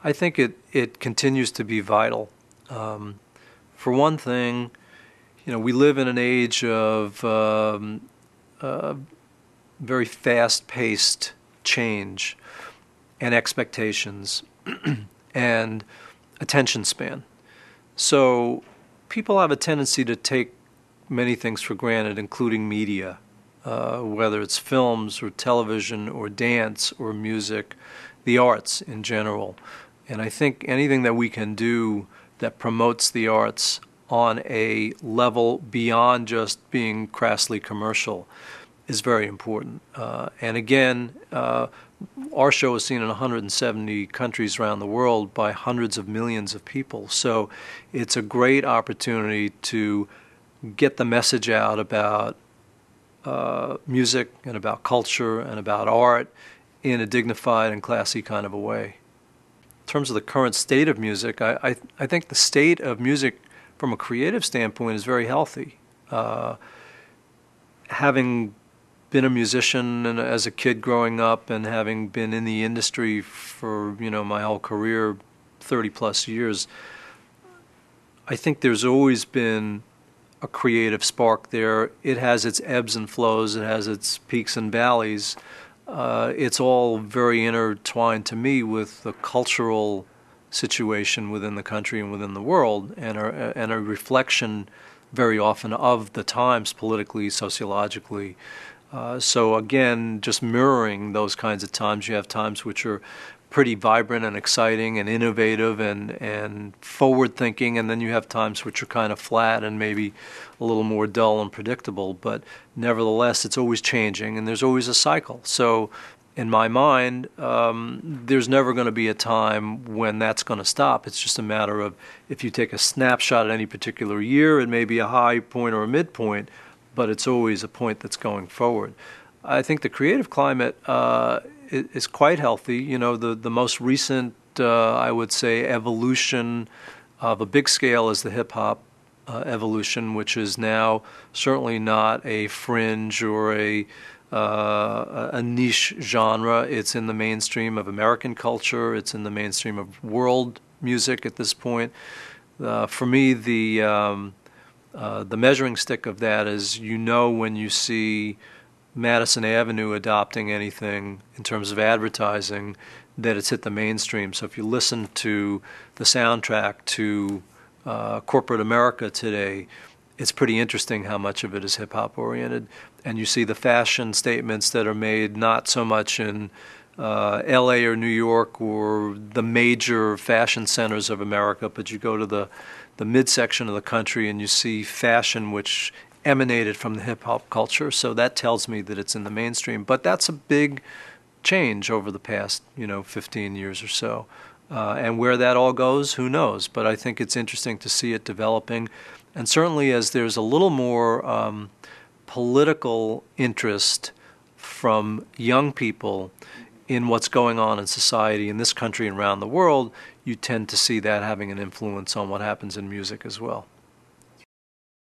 I think it continues to be vital. For one thing, we live in an age of very fast-paced change and expectations and attention span. So people have a tendency to take many things for granted, including media, whether it's films or television or dance or music, the arts in general. And I think anything that we can do that promotes the arts on a level beyond just being crassly commercial is very important. And again, our show is seen in 170 countries around the world by hundreds of millions of people. So it's a great opportunity to get the message out about music and about culture and about art in a dignified and classy kind of a way. In terms of the current state of music, I think the state of music from a creative standpoint is very healthy. Having been a musician and as a kid growing up and having been in the industry for my whole career, 30 plus years, I think there's always been a creative spark there. It has its ebbs and flows, it has its peaks and valleys. It's all very intertwined to me with the cultural situation within the country and within the world, and a reflection very often of the times politically, sociologically. So again, just mirroring those kinds of times, you have times which are pretty vibrant and exciting and innovative and forward-thinking, and then you have times which are kind of flat and maybe a little more dull and predictable. But nevertheless, it's always changing, and there's always a cycle. So in my mind, there's never going to be a time when that's going to stop. It's just a matter of if you take a snapshot at any particular year, it may be a high point or a midpoint, but it's always a point that's going forward. I think the creative climate is quite healthy. The most recent, I would say, evolution of a big scale is the hip-hop evolution, which is now certainly not a fringe or a niche genre. It's in the mainstream of American culture. It's in the mainstream of world music at this point. For me, the measuring stick of that is when you see Madison Avenue adopting anything in terms of advertising, that it's hit the mainstream. So if you listen to the soundtrack to corporate America today, it's pretty interesting how much of it is hip-hop oriented. And you see the fashion statements that are made not so much in LA or New York or the major fashion centers of America, but you go to the midsection of the country and you see fashion which emanated from the hip-hop culture. So that tells me that it's in the mainstream. But that's a big change over the past 15 years or so. And where that all goes, who knows? But I think it's interesting to see it developing. And certainly as there's a little more political interest from young people in what's going on in society in this country and around the world, you tend to see that having an influence on what happens in music as well.